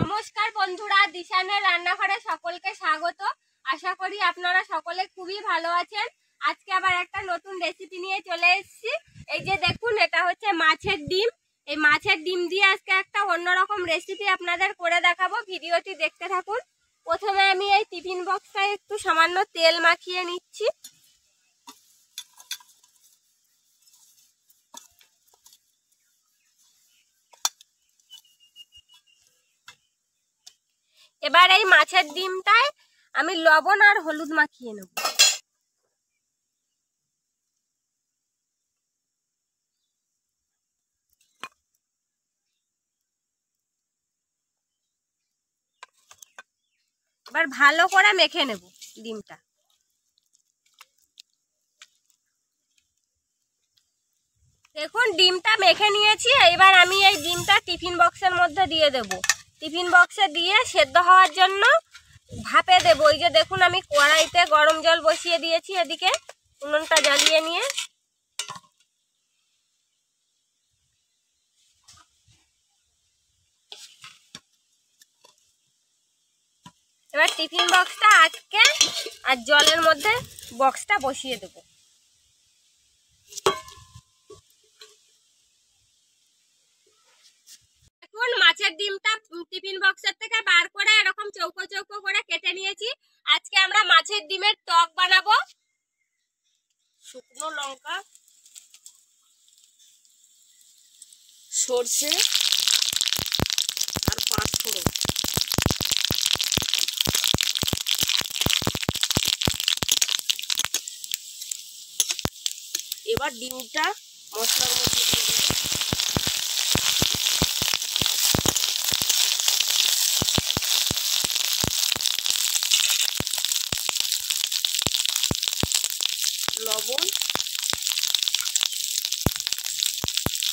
নমস্কার বন্ধুরা, দিশানের রান্নাঘরে সকলকে স্বাগত। আশা করি আপনারা সকলে খুবই ভালো আছেন। আজকে আবার একটা নতুন রেসিপি নিয়ে চলে এসেছি। এই যে দেখুন, এটা হচ্ছে মাছের ডিম। এই মাছের ডিম দিয়ে আজকে একটা অন্যরকম রেসিপি আপনাদের করে দেখাবো। ভিডিওটি দেখতে থাকুন। প্রথমে আমি এই টিফিন বক্সটায় একটু সামান্য তেল মাখিয়ে নিচ্ছি। এবার এই মাছের ডিমটায় আমি লবণ আর হলুদ মাখিয়ে নেব। এবার ভালো করে মেখে নেব ডিমটা। দেখুন, ডিমটা মেখে নিয়েছি। এবার আমি এই ডিমটা টিফিন বক্সের মধ্যে দিয়ে দেব। টিফিন বক্সে দিয়ে সেদ্ধ হওয়ার জন্য ভাপে দেব। এই যে দেখুন, আমি কড়াইতে গরম জল বসিয়ে দিয়েছি। এদিকে উনুনটা জ্বালিয়ে নিয়ে এবার টিফিন বক্সটা আটকে আর জলের মধ্যে বক্সটা বসিয়ে দেব। দেখুন, মাছের ডিমটা টিফিন বক্সের থেকে বার করে এরকম চৌকো চৌকো করে কেটে নিয়েছি। আজকে আমরা মাছের ডিমের টক বানাবো। শুকনো লঙ্কা, সর্ষে আর পাঁচফোড়ন, এবার ডিমটা মশলার মধ্যে দিয়ে দেব। লবণ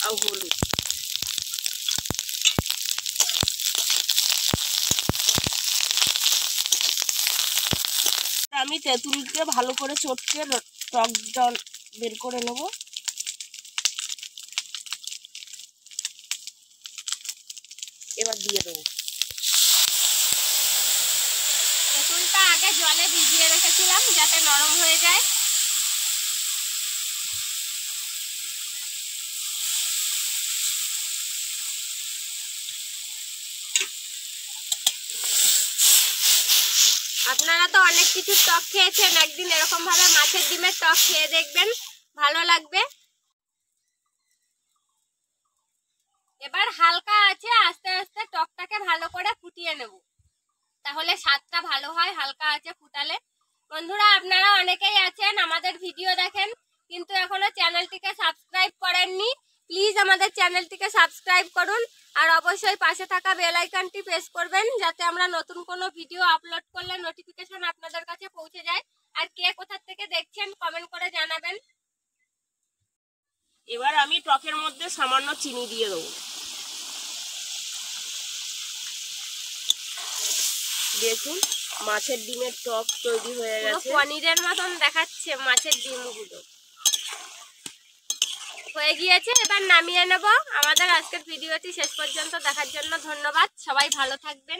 আর হলুদ, আমি তেঁতুলকে ভালো করে চটকে টক জল বের করে নেব। এবার দিয়ে দেবো। তেঁতুলটা আগে জলে ভিজিয়ে রেখেছিলাম যাতে নরম হয়ে যায়। আপনারা তো অনেক কিছু টক খেয়েছেন, একদিন এরকম ভাবে মাছের ডিমের টক খেয়ে দেখবেন, ভালো লাগবে। এবার হালকা আছে আস্তে আস্তে টকটাকে ভালো করে ফুটিয়ে নেব, তাহলে স্বাদটা ভালো হয় হালকা আছে ফুটালে। বন্ধুরা, আপনারা অনেকেই আছেন আমাদের ভিডিও দেখেন কিন্তু এখনো চ্যানেলটিকে সাবস্ক্রাইব করেননি। প্লিজ আমাদের চ্যানেলটিকে সাবস্ক্রাইব করুন আর অবশ্যই পাশে থাকা বেল আইকনটি প্রেস করবেন যাতে আমরা নতুন কোনো ভিডিও আপলোড করলে নোটিফিকেশন আপনাদের কাছে পৌঁছে যায়। আর কে কোথা থেকে দেখছেন কমেন্ট করে জানাবেন। এবার আমি টকের মধ্যে সামান্য চিনি দিয়ে দেবো। দেখুন, মাছের ডিমের টক তৈরি হয়ে গেছে। পনিরের মতন দেখাচ্ছে মাছের ডিমগুলো। হয়ে গিয়েছে, এবার নামিয়ে নেব। আমাদের আজকের ভিডিওটি শেষ পর্যন্ত দেখার জন্য ধন্যবাদ। সবাই ভালো থাকবেন।